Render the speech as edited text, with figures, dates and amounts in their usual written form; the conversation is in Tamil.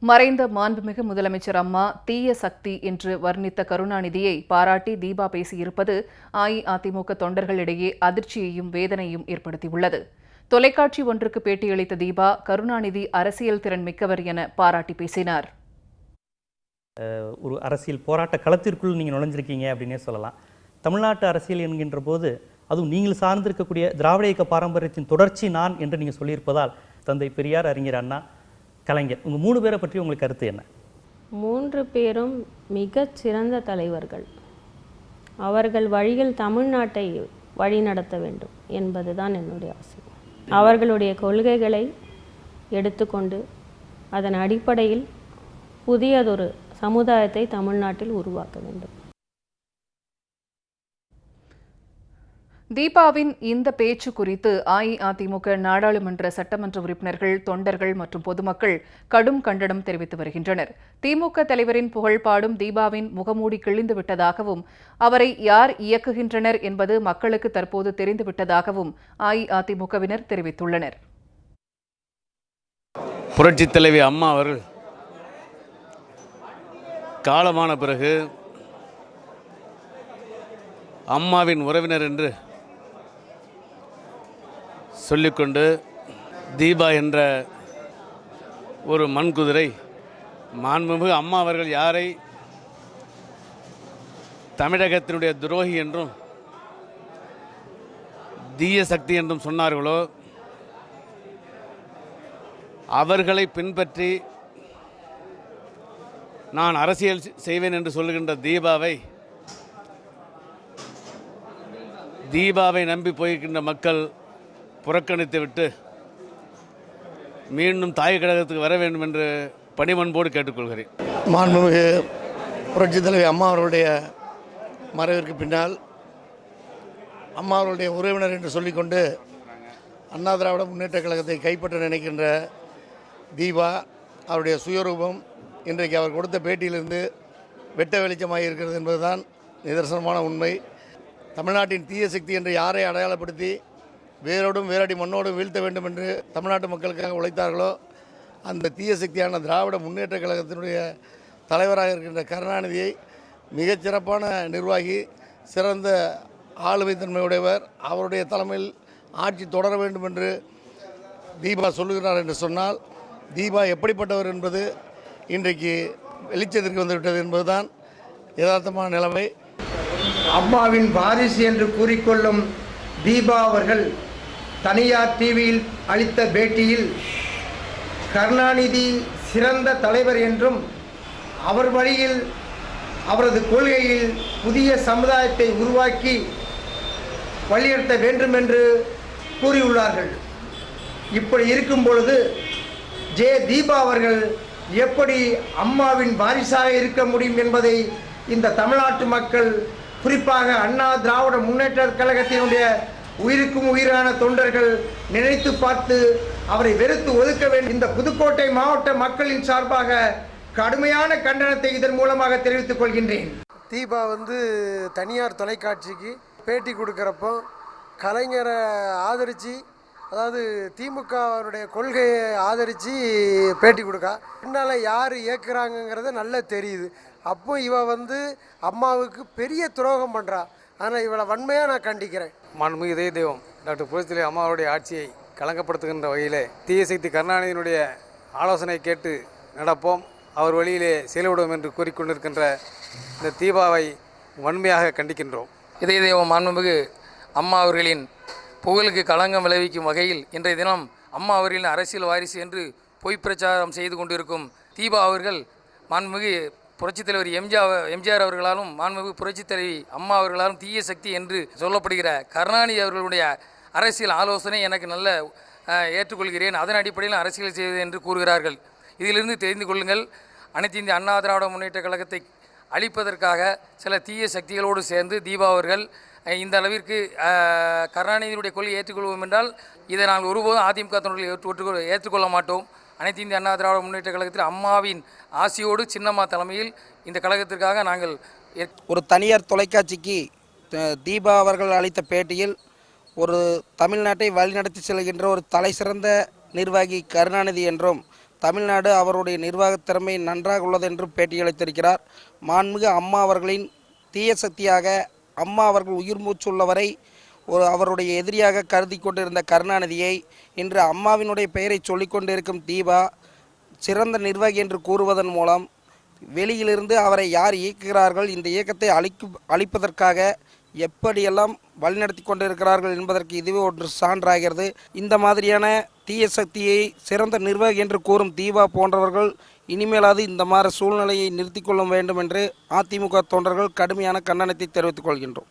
மறைந்த மாண்புமிகு முதலமைச்சர் அம்மா தீய சக்தி என்று வர்ணித்த கருணாநிதியை பாராட்டி தீபா பேசியிருப்பது அஇஅதிமுக தொண்டர்களிடையே அதிர்ச்சியையும் வேதனையும் ஏற்படுத்தியுள்ளது. தொலைக்காட்சி ஒன்றுக்கு பேட்டியளித்த தீபா, கருணாநிதி அரசியல் திறன் மிக்கவர் என பாராட்டி பேசினார். ஒரு அரசியல் போராட்ட களத்திற்குள் நீங்கள் நுழைஞ்சிருக்கீங்க அப்படின்னே சொல்லலாம். தமிழ்நாட்டு அரசியல் என்கின்ற போது அதுவும் நீங்கள் சார்ந்திருக்கக்கூடிய திராவிட இயக்க பாரம்பரியத்தின் தொடர்ச்சி நான் என்று நீங்கள் சொல்லியிருப்பதால் தந்தை பெரியார், அறிஞர் அண்ணா, கலைஞர், உங்கள் 3 பேரை பற்றி உங்களுக்கு கருத்து என்ன? 3 பேரும் மிகச் சிறந்த தலைவர்கள். அவர்கள் வழியில் தமிழ்நாட்டை வழிநடத்த வேண்டும் என்பதுதான் என்னுடைய ஆசை. அவர்களுடைய கொள்கைகளை எடுத்துக்கொண்டு அதன் அடிப்படையில் புதியதொரு சமுதாயத்தை தமிழ்நாட்டில் உருவாக்க வேண்டும். தீபாவின் இந்த பேச்சு குறித்து அஇஅதிமுக நாடாளுமன்ற சட்டமன்ற உறுப்பினர்கள், தொண்டர்கள் மற்றும் பொதுமக்கள் கடும் கண்டனம் தெரிவித்து வருகின்றனர். திமுக தலைவரின் புகழ்பாடும் தீபாவின் முகமூடி கிழிந்து விட்டதாகவும் அவரை யார் இயக்குகின்றனர் என்பது மக்களுக்கு தற்போது தெரிந்துவிட்டதாகவும் அஇஅதிமுகவினர் தெரிவித்துள்ளனர். புரட்சித் தலைவி அம்மா அவர்கள் காலமான பிறகு அம்மாவின் உறவினர் என்று சொல்லிக்கொண்டு தீபா என்ற ஒரு மண்குதிரை மாண்புமிகு அம்மா அவர்கள் யாரை தமிழகத்தினுடைய துரோகி என்றும் தீய சக்தி என்றும் சொன்னார்களோ அவர்களை பின்பற்றி நான் அரசியல் செய்வேன் என்று சொல்லுகின்ற தீபாவை நம்பி போயிருக்கின்ற மக்கள் புறக்கணித்துவிட்டு மீண்டும் தாய் கழகத்துக்கு வர வேண்டும் என்று பணிவன்போடு கேட்டுக்கொள்கிறேன். மாண்புமிகு புரட்சித் தலைவி அம்மா அவர்களுடைய மறைவிற்கு பின்னால் அம்மா அவர்களுடைய உறவினர் என்று சொல்லிக்கொண்டு அண்ணா திராவிட முன்னேற்ற கழகத்தை கைப்பற்ற நினைக்கின்ற தீபா அவருடைய சுயரூபம் இன்றைக்கு அவர் கொடுத்த பேட்டியிலிருந்து வெட்ட வெளிச்சமாக இருக்கிறது என்பதுதான் நிதர்சனமான உண்மை. தமிழ்நாட்டின் தீய சக்தி என்று யாரை அடையாளப்படுத்தி வேரோடும் வேரடி மண்ணோடும் வீழ்த்த வேண்டும் என்று தமிழ்நாட்டு மக்களுக்காக உழைத்தார்களோ அந்த தீய சக்தியான திராவிட முன்னேற்ற கழகத்தினுடைய தலைவராக இருக்கின்ற கருணாநிதியை மிகச்சிறப்பான நிர்வாகி, சிறந்த ஆளுமை தன்மையுடையவர், அவருடைய தலைமையில் ஆட்சி தொடர வேண்டும் என்று தீபா சொல்லுகிறார் என்று சொன்னால் தீபா எப்படிப்பட்டவர் என்பது இன்றைக்கு வெளிச்சத்திற்கு வந்துவிட்டது என்பதுதான் யதார்த்தமான நிலைமை. அம்மாவின் வாரிசு என்று கூறிக்கொள்ளும் தீபா அவர்கள் தனியார் டிவியில் அளித்த பேட்டியில் கருணாநிதி சிறந்த தலைவர் என்றும் அவர் வழியில் அவரது கொள்கையில் புதிய சமுதாயத்தை உருவாக்கி வழிநடத்த வேண்டும் என்று கூறியுள்ளார்கள். இப்படி இருக்கும் பொழுது தீபா அவர்கள் எப்படி அம்மாவின் வாரிசாக இருக்க முடியும் என்பதை இந்த தமிழ்நாட்டு மக்கள், குறிப்பாக அண்ணா திராவிட முன்னேற்ற கழகத்தினுடைய உயிருக்கும் உயிரான தொண்டர்கள் நினைத்து பார்த்து அவரை வெறுத்து ஒதுக்க வேண்டும். இந்த புதுக்கோட்டை மாவட்ட மக்களின் சார்பாக கடுமையான கண்டனத்தை இதன் மூலமாக தெரிவித்துக் கொள்கின்றேன். தீபா தனியார் தொலைக்காட்சிக்கு பேட்டி கொடுக்குறப்போ கலைஞரை ஆதரித்து, அதாவது திமுகவுடைய கொள்கையை ஆதரித்து பேட்டி கொடுக்கா. பின்னால் யார் இயக்குறாங்கங்கிறது நல்லா தெரியுது. அப்போ இவ அம்மாவுக்கு பெரிய துரோகம் பண்ணுறா. ஆனால் இவளை வன்மையாக நான் கண்டிக்கிறேன். மாண்புமிகு இதய தெய்வம் டாக்டர் புரட்சித் தலைவி அம்மாவுடைய ஆட்சியை களங்கப்படுத்துகின்ற வகையில் தீய சக்தி கருணாநிதியினுடைய ஆலோசனை கேட்டு நடப்போம், அவர் வழியிலே செயல்படுவோம் என்று கூறிக்கொண்டிருக்கின்ற இந்த தீபாவை வன்மையாக கண்டிக்கின்றோம். இதய தெய்வம் மாண்புமிகு அம்மா அவர்களின் புகழுக்கு களங்கம் விளைவிக்கும் வகையில் இன்றைய தினம் அம்மா அவர்களின் அரசியல் வாரிசு என்று பொய் பிரச்சாரம் செய்து கொண்டிருக்கும் தீபா அவர்கள் மாண்புமிகு புரட்சித் தலைவர் எம்ஜிஆர் அவர்களாலும் மாண்புமிகு புரட்சித் தலைவி அம்மா அவர்களாலும் தீய சக்தி என்று சொல்லப்படுகிற கருணாநிதி அவர்களுடைய அரசியல் ஆலோசனை எனக்கு நல்ல ஏற்றுக்கொள்கிறேன், அதன் அடிப்படையில் அரசியல் செய்வது என்று கூறுகிறார்கள். இதிலிருந்து தெரிந்து கொள்ளுங்கள், அனைத்து இந்திய அண்ணா திராவிட முன்னேற்ற கழகத்தை அழிப்பதற்காக சில தீய சக்திகளோடு சேர்ந்து தீபா அவர்கள் இந்த அளவிற்கு கருணாநிதியினுடைய கொள்கையை ஏற்றுக்கொள்வோம் என்றால் இதை நாங்கள் ஒருபோதும் அதிமுக தொண்டர்கள் ஏற்றுக்கொள்ள மாட்டோம். அனைத்து இந்திய அண்ணா திராவிட முன்னேற்ற கழகத்தில் அம்மாவின் ஆசியோடு சின்னம்மா தலைமையில் இந்த கழகத்திற்காக நாங்கள் ஒரு தனியார் தொலைக்காட்சிக்கு தீபா அவர்கள் அளித்த பேட்டியில் ஒரு தமிழ்நாட்டை வழிநடத்தி செல்கின்ற ஒரு தலை சிறந்த நிர்வாகி கருணாநிதி என்றும் தமிழ்நாடு அவருடைய நிர்வாகத் திறமை நன்றாக உள்ளது என்று பேட்டியளித்திருக்கிறார். மாண்புமிகு அம்மா அவர்களின் தீய சக்தியாக அம்மா அவர்கள் உயிர் மூச்சுள்ளவரை அவருடைய எதிரியாக கருதி கொண்டிருந்த கருணாநிதியை இன்று அம்மாவினுடைய பெயரை சொல்லிக் கொண்டிருக்கும் தீபா சிறந்த நிர்வாகி என்று கூறுவதன் மூலம் வெளியிலிருந்து அவரை யார் இயக்குகிறார்கள், இந்த இயக்கத்தை அழிப்பதற்காக எப்படியெல்லாம் வழிநடத்தி கொண்டிருக்கிறார்கள் என்பதற்கு இதுவே ஒரு சான்றாகிறது. இந்த மாதிரியான தீய சக்தியை சிறந்த நிர்வாகி என்று கூறும் தீபா போன்றவர்கள் இனிமேலாவது இந்த மாதிரி சூழ்நிலையை நிறுத்திக் கொள்ள வேண்டும் என்று அதிமுக தொண்டர்கள் கடுமையான கண்டனத்தை தெரிவித்துக் கொள்கின்றோம்.